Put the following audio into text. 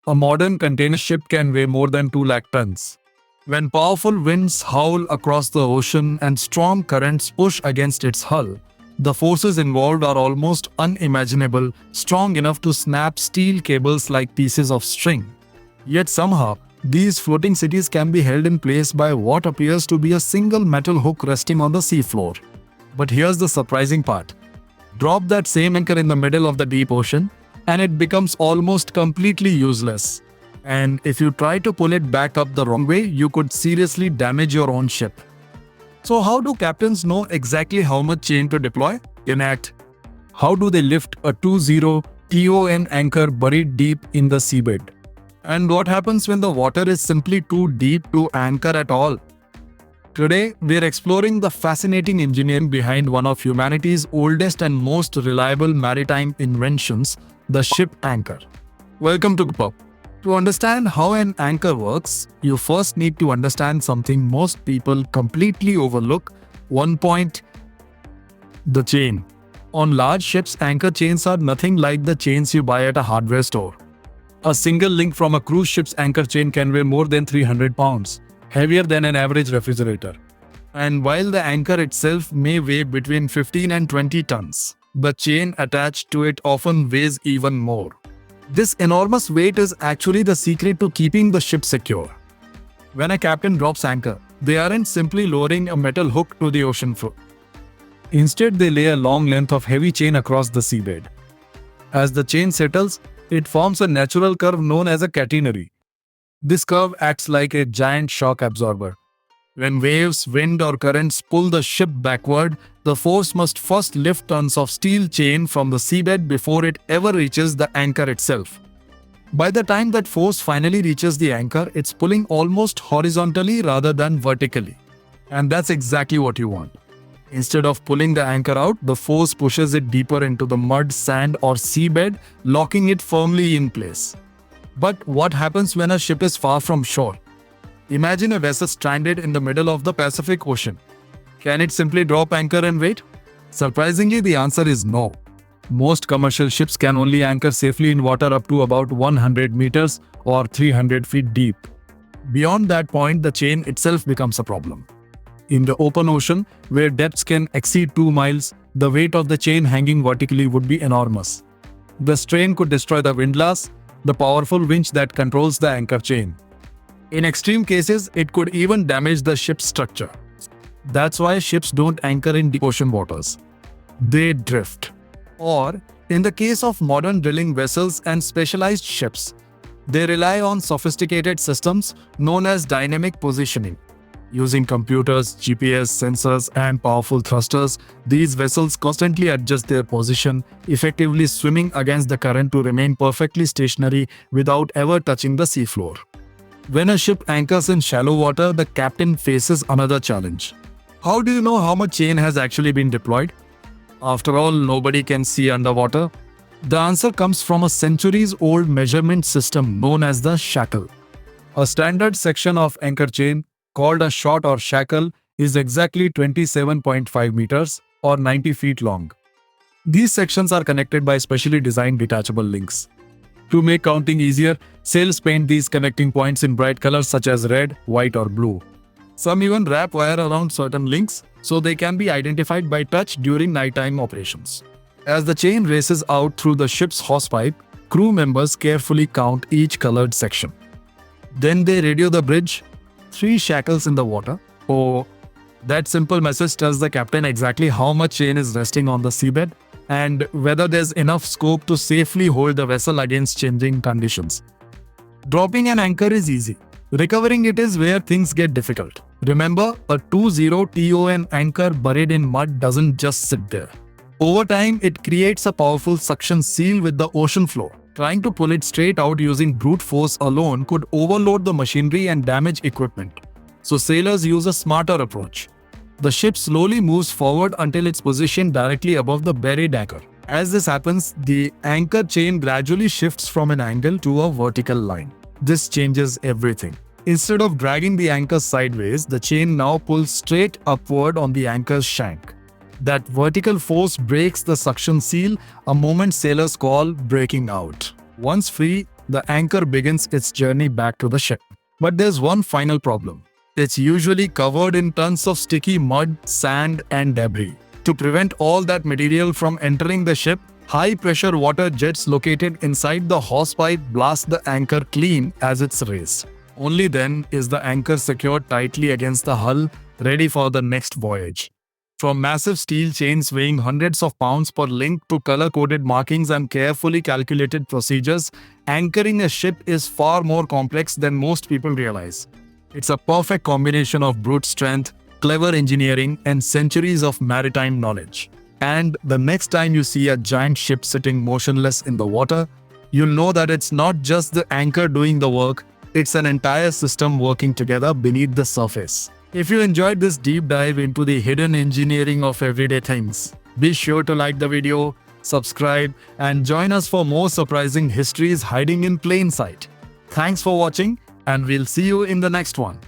A modern container ship can weigh more than 2 lakh tons. When powerful winds howl across the ocean and strong currents push against its hull, the forces involved are almost unimaginable, strong enough to snap steel cables like pieces of string. Yet somehow, these floating cities can be held in place by what appears to be a single metal hook resting on the seafloor. But here's the surprising part. Drop that same anchor in the middle of the deep ocean, and it becomes almost completely useless. And if you try to pull it back up the wrong way, you could seriously damage your own ship. So how do captains know exactly how much chain to deploy? In act, how do they lift a 20 ton anchor buried deep in the seabed? And what happens when the water is simply too deep to anchor at all? Today, we're exploring the fascinating engineering behind one of humanity's oldest and most reliable maritime inventions, the ship anchor. Welcome to Pub. To understand how an anchor works, you first need to understand something most people completely overlook. One point: the chain. On large ships, anchor chains are nothing like the chains you buy at a hardware store. A single link from a cruise ship's anchor chain can weigh more than 300 pounds, heavier than an average refrigerator. And while the anchor itself may weigh between 15 and 20 tons, the chain attached to it often weighs even more. This enormous weight is actually the secret to keeping the ship secure. When a captain drops anchor, they aren't simply lowering a metal hook to the ocean floor. Instead, they lay a long length of heavy chain across the seabed. As the chain settles, it forms a natural curve known as a catenary. This curve acts like a giant shock absorber. When waves, wind, or currents pull the ship backward, the force must first lift tons of steel chain from the seabed before it ever reaches the anchor itself. By the time that force finally reaches the anchor, it's pulling almost horizontally rather than vertically. And that's exactly what you want. Instead of pulling the anchor out, the force pushes it deeper into the mud, sand, or seabed, locking it firmly in place. But what happens when a ship is far from shore? Imagine a vessel stranded in the middle of the Pacific Ocean. Can it simply drop anchor and wait? Surprisingly, the answer is no. Most commercial ships can only anchor safely in water up to about 100 meters or 300 feet deep. Beyond that point, the chain itself becomes a problem. In the open ocean, where depths can exceed 2 miles, the weight of the chain hanging vertically would be enormous. The strain could destroy the windlass, the powerful winch that controls the anchor chain. In extreme cases, it could even damage the ship's structure. That's why ships don't anchor in deep ocean waters. They drift. Or, in the case of modern drilling vessels and specialized ships, they rely on sophisticated systems known as dynamic positioning. Using computers, GPS, sensors, and powerful thrusters, these vessels constantly adjust their position, effectively swimming against the current to remain perfectly stationary without ever touching the seafloor. When a ship anchors in shallow water, the captain faces another challenge. How do you know how much chain has actually been deployed? After all, nobody can see underwater. The answer comes from a centuries-old measurement system known as the shackle. A standard section of anchor chain, called a shot or shackle, is exactly 27.5 meters or 90 feet long. These sections are connected by specially designed detachable links. To make counting easier, sailors paint these connecting points in bright colors such as red, white, or blue. Some even wrap wire around certain links so they can be identified by touch during nighttime operations. As the chain races out through the ship's hosepipe, crew members carefully count each colored section. Then they radio the bridge, 3 shackles in the water. Oh, that simple message tells the captain exactly how much chain is resting on the seabed and whether there's enough scope to safely hold the vessel against changing conditions. Dropping an anchor is easy. Recovering it is where things get difficult. Remember, a 20 ton anchor buried in mud doesn't just sit there. Over time, it creates a powerful suction seal with the ocean floor. Trying to pull it straight out using brute force alone could overload the machinery and damage equipment. So sailors use a smarter approach. The ship slowly moves forward until it's positioned directly above the buried anchor. As this happens, the anchor chain gradually shifts from an angle to a vertical line. This changes everything. Instead of dragging the anchor sideways, the chain now pulls straight upward on the anchor's shank. That vertical force breaks the suction seal, a moment sailors call breaking out. Once free, the anchor begins its journey back to the ship. But there's one final problem. It's usually covered in tons of sticky mud, sand, and debris. To prevent all that material from entering the ship, high-pressure water jets located inside the hosepipe blast the anchor clean as it's raised. Only then is the anchor secured tightly against the hull, ready for the next voyage. From massive steel chains weighing hundreds of pounds per link to color-coded markings and carefully calculated procedures, anchoring a ship is far more complex than most people realize. It's a perfect combination of brute strength, clever engineering, and centuries of maritime knowledge. And the next time you see a giant ship sitting motionless in the water, you'll know that it's not just the anchor doing the work, it's an entire system working together beneath the surface. If you enjoyed this deep dive into the hidden engineering of everyday things, be sure to like the video, subscribe, and join us for more surprising histories hiding in plain sight. Thanks for watching, and we'll see you in the next one.